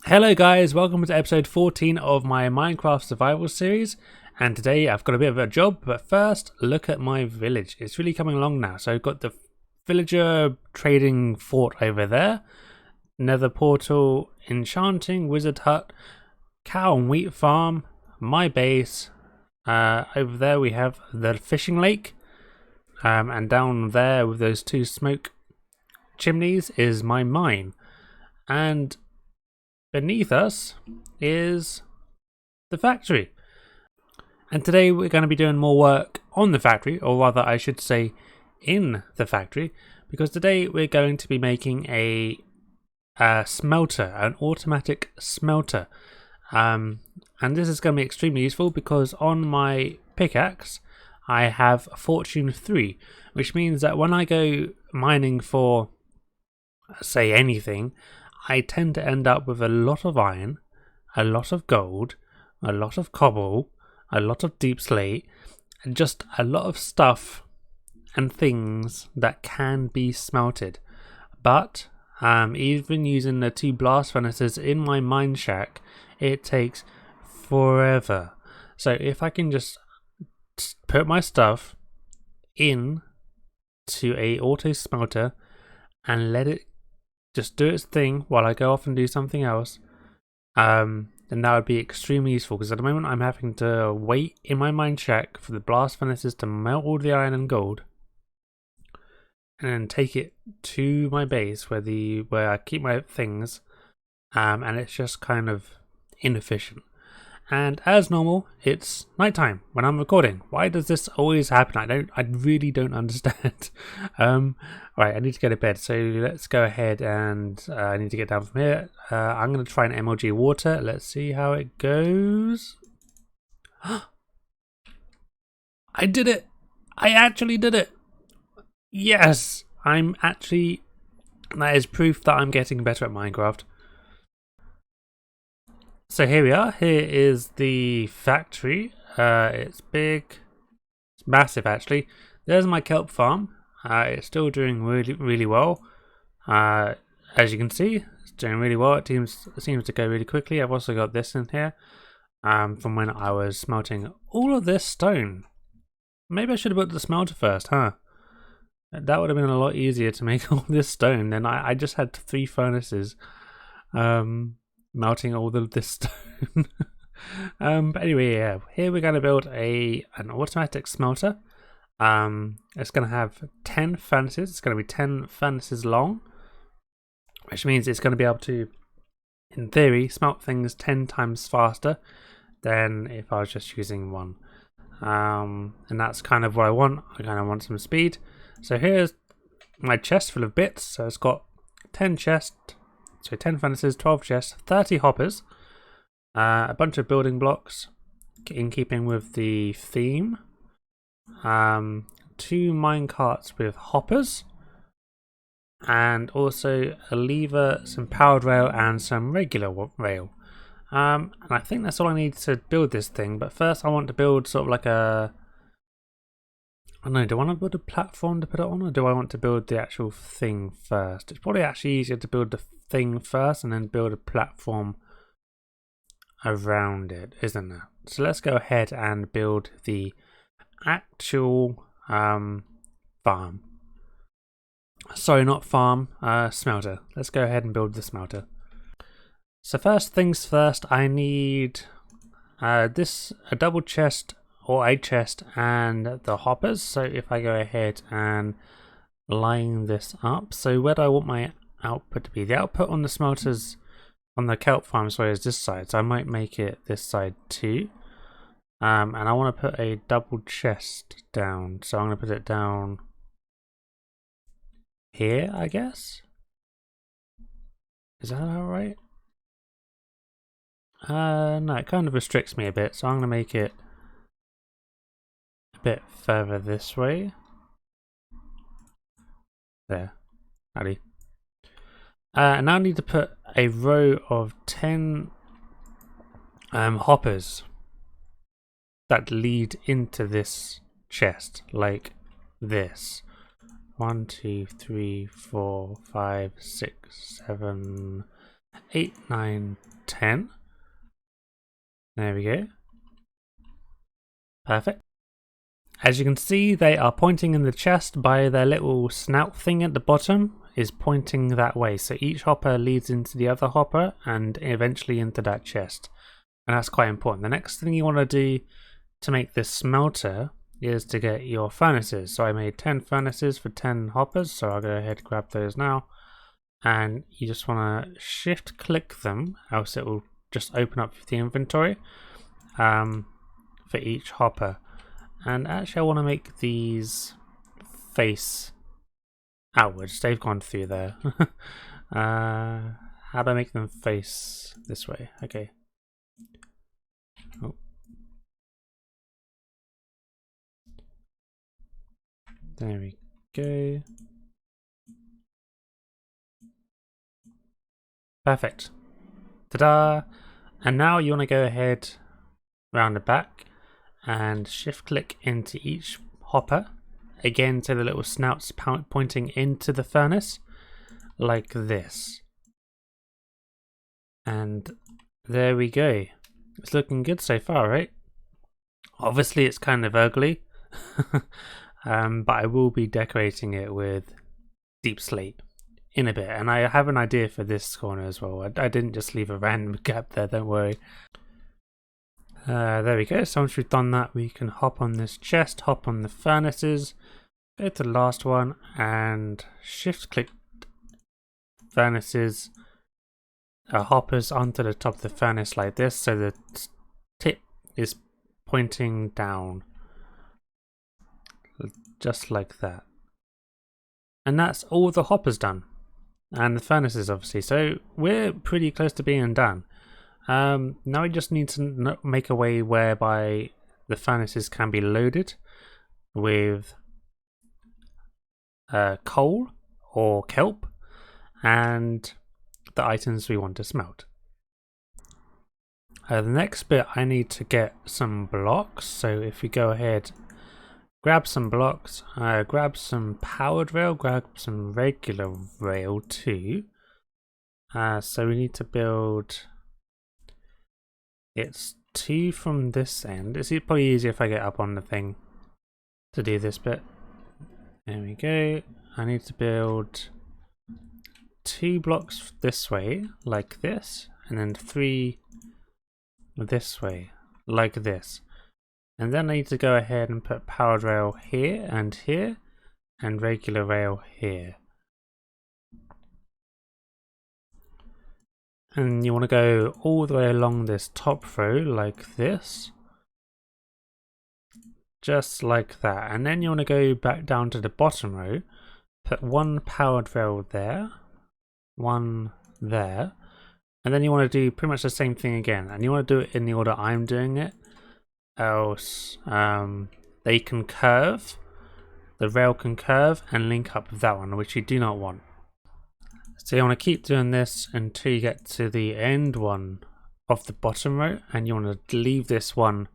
Hello guys, welcome to episode 14 of my Minecraft survival series, and today I've got a bit of a job, but first look at my village. It's really coming along now. So I've got the villager trading fort over there, nether portal, enchanting wizard hut, cow and wheat farm, my base, over there we have the fishing lake, and down there with those two smoke chimneys is my mine, and beneath us is the factory. And today we're going to be doing more work on the factory, or rather I should say in the factory, because today we're going to be making a smelter, an automatic smelter. And this is going to be extremely useful because on my pickaxe I have Fortune 3, which means that when I go mining for, say, anything, I tend to end up with a lot of iron, a lot of gold, a lot of cobble, a lot of deepslate, and just a lot of stuff and things that can be smelted. But even using the two blast furnaces in my mine shack, it takes forever. So if I can just put my stuff in to a auto smelter and let it just do its thing while I go off and do something else, then that would be extremely useful, because at the moment I'm having to wait in my mine shack for the blast furnaces to melt all the iron and gold and then take it to my base where I keep my things, and it's just kind of inefficient. And as normal, it's nighttime when I'm recording. Why does this always happen? I really don't understand. Right, I need to go to bed, so let's go ahead and I need to get down from here. I'm going to try an MLG water. Let's see how it goes. I did it! I actually did it! Yes! That is proof that I'm getting better at Minecraft. So here we are. Here is the factory. It's big. It's massive, actually. There's my kelp farm. It's still doing really well. As you can see, it's doing really well. It seems to go really quickly. I've also got this in here from when I was smelting all of this stone. Maybe I should have built the smelter first, huh? That would have been a lot easier to make all this stone. Then I just had 3 furnaces. Melting all of this stone. But anyway, yeah, here we're going to build an automatic smelter. It's going to have 10 furnaces. It's going to be 10 furnaces long, which means it's going to be able to, in theory, smelt things 10 times faster than if I was just using one. And that's kind of what I want. I kind of want some speed. So here's my chest full of bits. So it's got 10 chests. So 10 furnaces, 12 chests, 30 hoppers, a bunch of building blocks in keeping with the theme, 2 mine carts with hoppers, and also a lever, some powered rail, and some regular rail. And I think that's all I need to build this thing, but first I want to build sort of like a... I don't know, do I want to build a platform to put it on, or do I want to build the actual thing first? It's probably actually easier to build the thing first and then build a platform around it, isn't it? So let's go ahead and build the actual farm. Sorry, not farm, smelter. Let's go ahead and build the smelter. So first things first, I need a double chest or a chest and the hoppers. So if I go ahead and line this up, so where do I want my output to be? The output on the smelters on the kelp farm, sorry, is this side, so I might make it this side too. And I want to put a double chest down, so I'm going to put it down here, I guess. Is that alright? No, it kind of restricts me a bit, so I'm going to make it a bit further this way. There. Howdy. And now I need to put a row of 10 hoppers that lead into this chest, like this. 1, 2, 3, 4, 5, 6, 7, 8, 9, 10. There we go. Perfect. As you can see, they are pointing in the chest by their little snout thing at the bottom is pointing that way. So each hopper leads into the other hopper and eventually into that chest. And that's quite important. The next thing you want to do to make this smelter is to get your furnaces. So I made 10 furnaces for 10 hoppers. So I'll go ahead and grab those now. And you just want to shift click them, else it will just open up the inventory for each hopper. And actually I want to make these face outwards. They've gone through there. How do I make them face this way? Okay. Oh. There we go. Perfect. Ta-da! And now you want to go ahead round the back and shift click into each hopper. Again, so the little snouts pointing into the furnace, like this. And there we go. It's looking good so far, right? Obviously it's kind of ugly, but I will be decorating it with Deepslate in a bit. And I have an idea for this corner as well. I didn't just leave a random gap there, don't worry. There we go. So once we've done that, we can hop on this chest, hop on the furnaces, go to the last one and shift click furnaces, hoppers onto the top of the furnace like this, so the tip is pointing down, just like that. And that's all the hoppers done, and the furnaces obviously. So we're pretty close to being done. Now we just need to make a way whereby the furnaces can be loaded with coal or kelp and the items we want to smelt. The next bit, I need to get some blocks. So if we go ahead, grab some blocks, grab some powered rail, grab some regular rail too. So we need to build, it's 2 from this end. It's probably easier if I get up on the thing to do this bit. There we go. I need to build 2 blocks this way, like this, and then 3 this way, like this. And then I need to go ahead and put powered rail here, and regular rail here. And you want to go all the way along this top row like this. Just like that. And then you want to go back down to the bottom row, put 1 powered rail there, 1 there, and then you want to do pretty much the same thing again. And you want to do it in the order I'm doing it, else they can curve, the rail can curve and link up with that one, which you do not want. So you want to keep doing this until you get to the end one of the bottom row, and you want to leave this one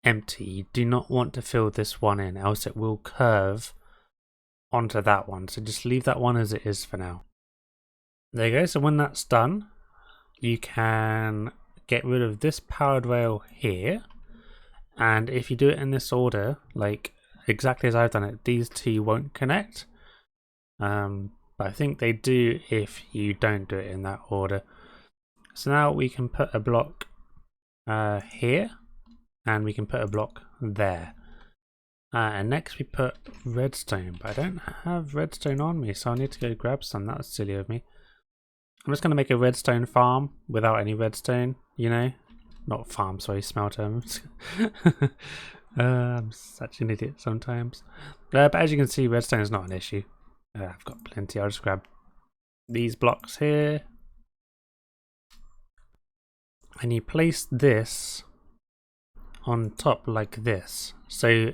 empty. You do not want to fill this one in, else it will curve onto that one. So just leave that one as it is for now. There you go. So when that's done, you can get rid of this powered rail here, and if you do it in this order, like exactly as I've done it, these two won't connect. But I think they do if you don't do it in that order. So now we can put a block here, and we can put a block there. And next we put redstone, but I don't have redstone on me, so I need to go grab some. That was silly of me. I'm just going to make a redstone farm without any redstone, you know? Not farm, sorry, smelter. I'm such an idiot sometimes. But as you can see, redstone is not an issue. I've got plenty. I'll just grab these blocks here. And you place this on top like this. So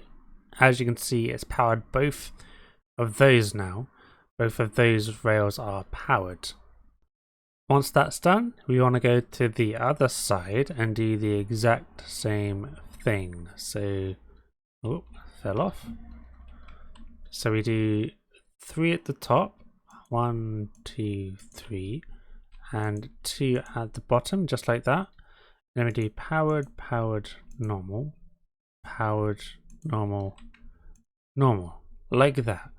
as you can see, it's powered both of those now. Both of those rails are powered. Once that's done, we want to go to the other side and do the exact same thing. So, oh, fell off. So we do 3 at the top, 1, 2, 3, and 2 at the bottom, just like that. Then we do powered, powered, normal, powered, normal, normal, like that.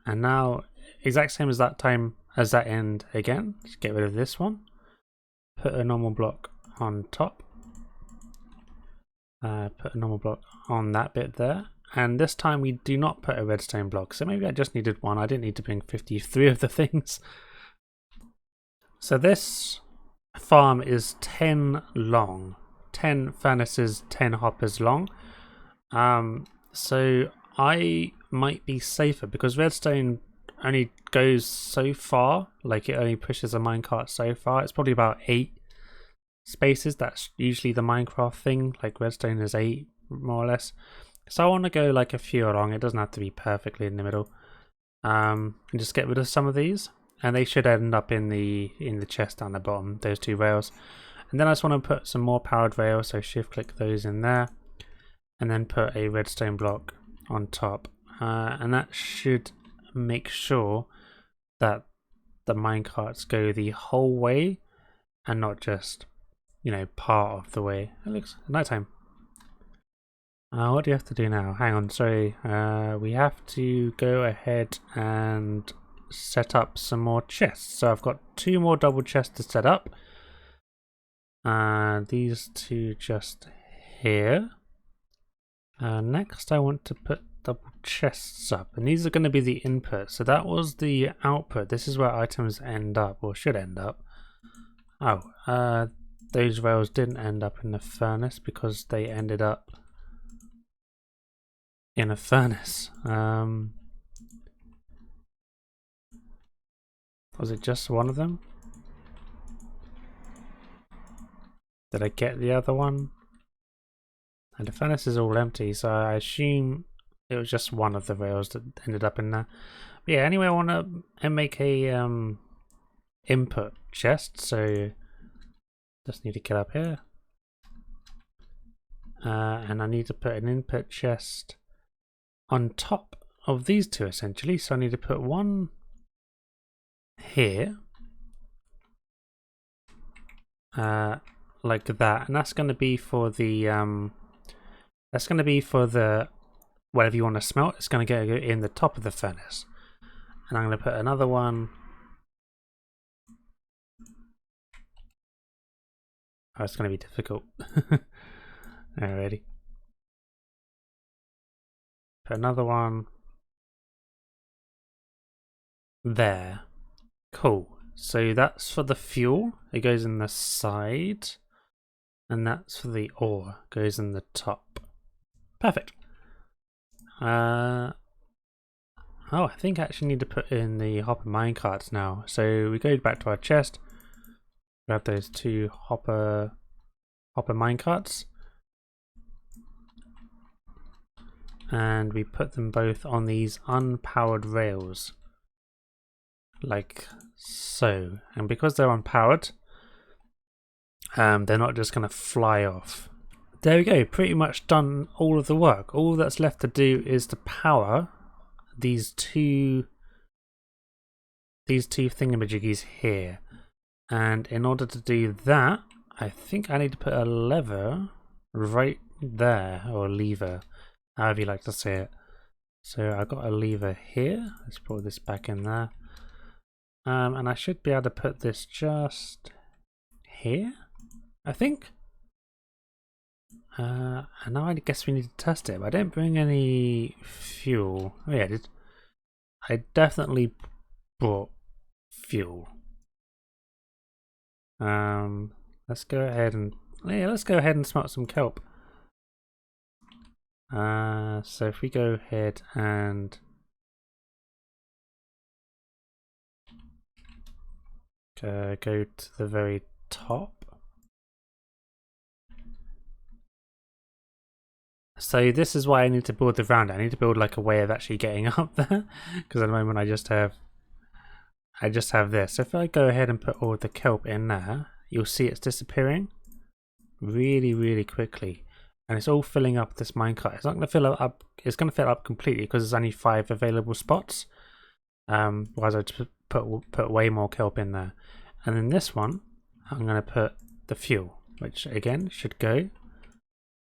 And now, exact same as that time, as that end again. Just get rid of this one. Put a normal block on top. Put a normal block on that bit there. And this time we do not put a redstone block. So maybe I just needed one. I didn't need to bring 53 of the things. So this farm is 10 long. 10 furnaces, 10 hoppers long. So I might be safer because redstone only goes so far, like it only pushes a minecart so far. It's probably about 8 spaces. That's usually the Minecraft thing, like redstone is 8 more or less. So I want to go like a few along. It doesn't have to be perfectly in the middle. And just get rid of some of these, and they should end up in the chest down the bottom, those 2 rails. And then I just want to put some more powered rails, so shift click those in there, and then put a redstone block on top, and that should make sure that the minecarts go the whole way and not just, you know, part of the way. It looks nighttime. What do you have to do now? Hang on, sorry. We have to go ahead and set up some more chests. So I've got 2 more double chests to set up. These 2 just here. Next I want to put double chests up, and these are going to be the input. So that was the output. This is where items end up, or should end up. Oh, those rails didn't end up in the furnace because they ended up in a furnace. Was it just one of them? Did I get the other one? And the furnace is all empty, so I assume it was just one of the rails that ended up in there. But yeah, anyway, I want to make a input chest, so just need to get up here. And I need to put an input chest on top of these 2 essentially. So I need to put one here, like that, and that's going to be for the whatever you want to smelt. It's going to go in the top of the furnace, and I'm going to put another one. Oh, it's going to be difficult. Alrighty. Put another one there. Cool. So that's for the fuel. It goes in the side. And that's for the ore. It goes in the top. Perfect. Oh, I think I actually need to put in the hopper minecarts now. So we go back to our chest. Grab those 2 hopper minecarts. And we put them both on these unpowered rails, like so. And because they're unpowered, they're not just going to fly off. There we go, pretty much done all of the work. All that's left to do is to power these two thingamajiggies here. And in order to do that, I think I need to put a lever right there, or a lever, however you like to say it. So I've got a lever here. Let's put this back in there. And I should be able to put this just here, I think. And now I guess we need to test it, but I didn't bring any fuel. Oh yeah, I definitely brought fuel. Let's go ahead and smelt some kelp. So if we go ahead and go to the very top. So this is why I need to build the round. I need to build like a way of actually getting up there, because at the moment I just have this. So if I go ahead and put all the kelp in there, you'll see it's disappearing really quickly, and it's all filling up this minecart. It's not going to fill up. It's going to fill up completely because there's only 5 available spots. Whereas I put way more kelp in there. And then this one, I'm going to put the fuel, which again should go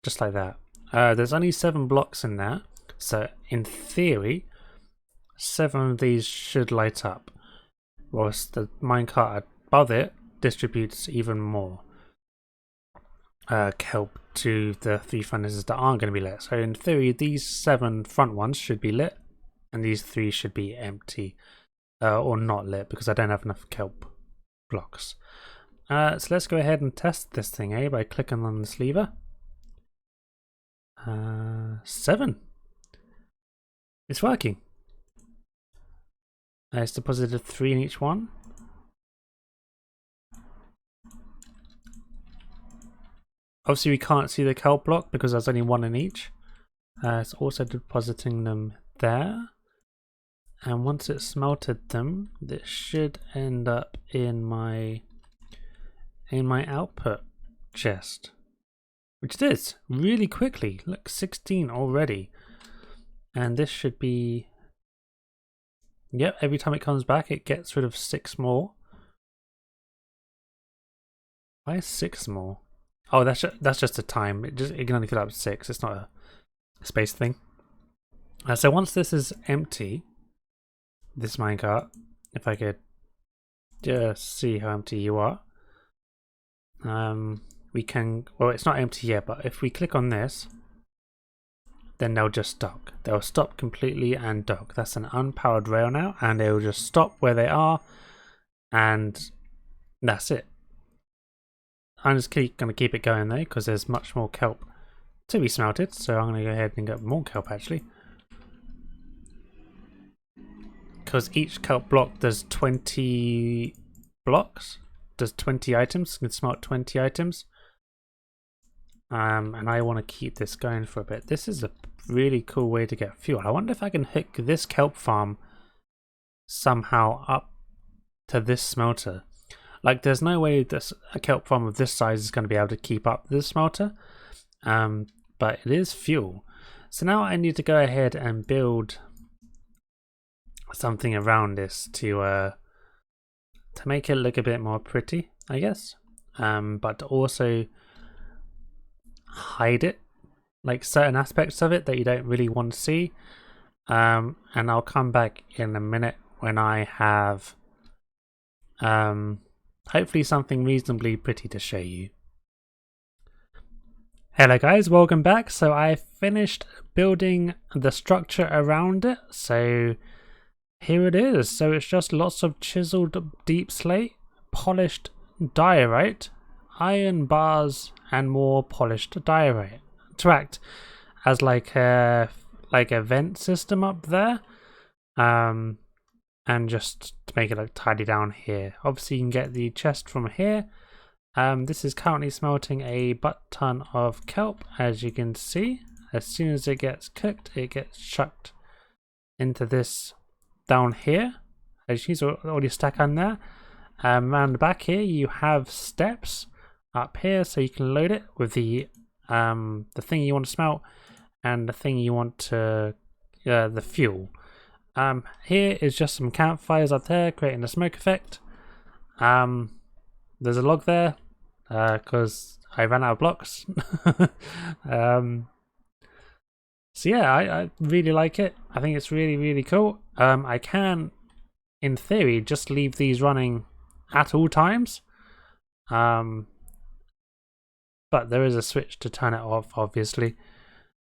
just like that. There's only 7 blocks in there, so in theory 7 of these should light up, whilst the minecart above it distributes even more kelp to the 3 furnaces that aren't going to be lit. So in theory these 7 front ones should be lit and these 3 should be empty or not lit because I don't have enough kelp blocks. So let's go ahead and test this thing by clicking on this lever. 7. It's working. It's deposited 3 in each one. Obviously we can't see the kelp block because there's only 1 in each. It's also depositing them there. And once it's smelted them, this should end up in my output chest. Which it is, really quickly. Look, 16 already. And this should be... Yep, every time it comes back it gets rid of 6 more. Why is 6 more? Oh, that's just a time. It can only fill up 6. It's not a space thing. So once this is empty, this minecart, if I could just see how empty you are, we can. Well, it's not empty yet, but if we click on this, then they'll just dock. They'll stop completely and dock. That's an unpowered rail now, and they'll just stop where they are, and that's it. I'm just going to keep it going though, because there's much more kelp to be smelted, so I'm going to go ahead and get more kelp actually. Because each kelp block does 20 blocks, does 20 items, you can smelt 20 items. And I want to keep this going for a bit. This is a really cool way to get fuel. I wonder if I can hook this kelp farm somehow up to this smelter. Like, there's no way this a kelp farm of this size is going to be able to keep up this smelter, but it is fuel. So now I need to go ahead and build something around this to make it look a bit more pretty, I guess, but to also hide it, like certain aspects of it that you don't really want to see. And I'll come back in a minute when I have hopefully something reasonably pretty to show you. Hello guys, welcome back. So I finished building the structure around it, so here it is. So it's just lots of chiseled deep slate, polished diorite, iron bars, and more polished diorite to act as like a vent system up there, and just to make it look tidy down here. Obviously you can get the chest from here. This is currently smelting a butt ton of kelp, as you can see. As soon as it gets cooked, it gets chucked into this down here. As you see, already stack on there. Around the back here you have steps up here, so you can load it with the thing you want to smelt and the thing you want to the fuel. Here is just some campfires up there creating a smoke effect. There's a log there because I ran out of blocks. So yeah, I really like it. I think it's really cool. I can, in theory, just leave these running at all times. But there is a switch to turn it off, obviously.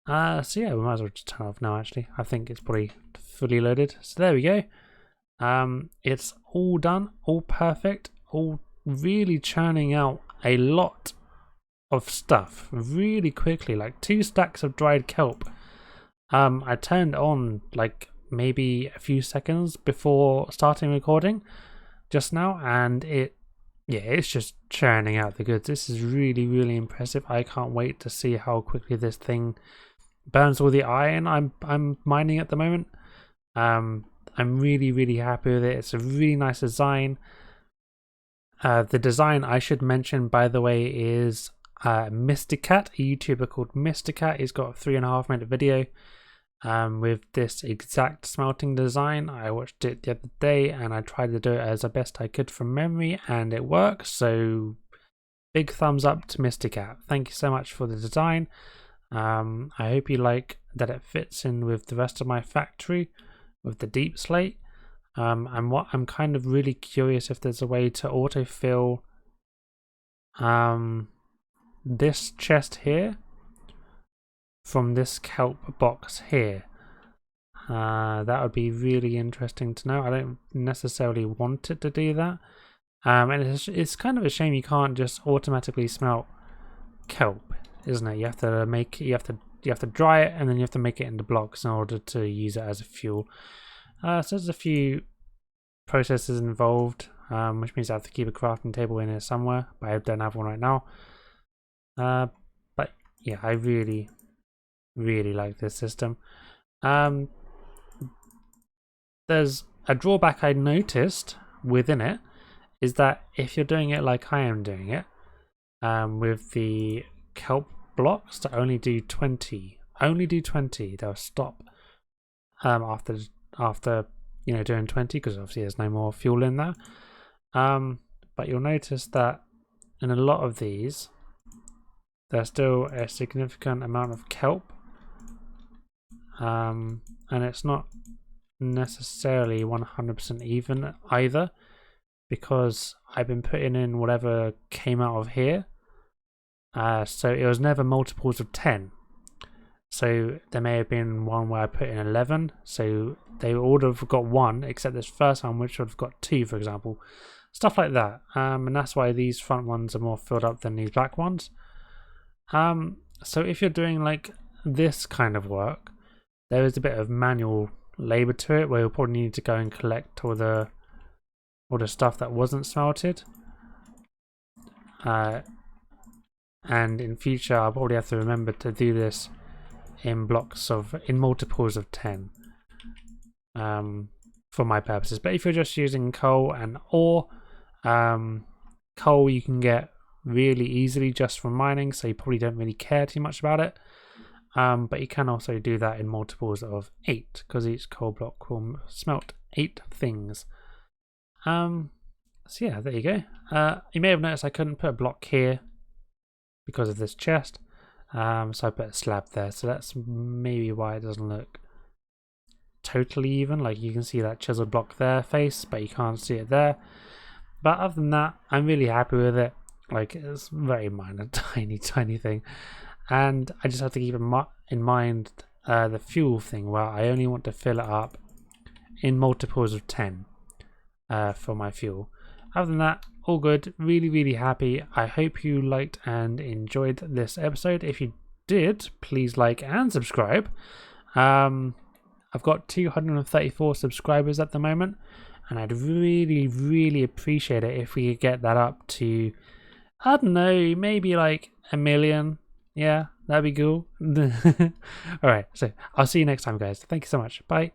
So yeah, we might as well just turn it off now, actually. I think it's probably fully loaded. So there we go. It's all done, all perfect, all really churning out a lot of stuff really quickly, like 2 stacks of dried kelp. I turned on like maybe a few seconds before starting recording just now, and it's just churning out the goods. This is really impressive. I can't wait to see how quickly this thing burns all the iron I'm mining at the moment. I'm really happy with it. It's a really nice design. The design, I should mention, by the way, is Mr. Cat, a YouTuber called Mr. Cat. He's got a 3.5 minute video with this exact smelting design. I watched it the other day and I tried to do it as the best I could from memory, and it works. So big thumbs up to Mr. Cat. Thank you so much for the design. I hope you like that it fits in with the rest of my factory with the Deepslate. And what I'm kind of really curious if there's a way to autofill this chest here from this kelp box here. That would be really interesting to know. I don't necessarily want it to do that. And it's kind of a shame you can't just automatically smelt kelp, isn't it? You have to dry it, and then you have to make it into blocks in order to use it as a fuel. So there's a few processes involved, which means I have to keep a crafting table in here somewhere, but I don't have one right now. But yeah, I really like this system. There's a drawback I noticed within it, is that if you're doing it like I am doing it, with the kelp blocks that only do 20, they'll stop after doing 20, because obviously there's no more fuel in there. But you'll notice that in a lot of these there's still a significant amount of kelp, and it's not necessarily 100% even either, because I've been putting in whatever came out of here, so it was never multiples of 10. So there may have been one where I put in 11, so they would have got 1, except this first one which would have got 2, for example. Stuff like that. And that's why these front ones are more filled up than these back ones. So if you're doing like this kind of work, there is a bit of manual labor to it, where you'll probably need to go and collect all the stuff that wasn't smelted. And in future I'll probably have to remember to do this in multiples of 10 for my purposes. But if you're just using coal and ore, coal you can get really easily just from mining, so you probably don't really care too much about it. But you can also do that in multiples of 8, because each coal block will smelt 8 things. So yeah, there you go. You may have noticed I couldn't put a block here because of this chest, so I put a slab there, so that's maybe why it doesn't look totally even. Like, you can see that chiseled block there face, but you can't see it there. But other than that, I'm really happy with it. Like, it's very minor, tiny thing, and I just have to keep in mind the fuel thing, where I only want to fill it up in multiples of 10 for my fuel. Other than that, all good. Really happy. I hope you liked and enjoyed this episode. If you did, please like and subscribe. I've got 234 subscribers at the moment, and I'd really appreciate it if we could get that up to, I don't know, maybe like 1 million. Yeah, that'd be cool. Alright, so I'll see you next time, guys. Thank you so much. Bye.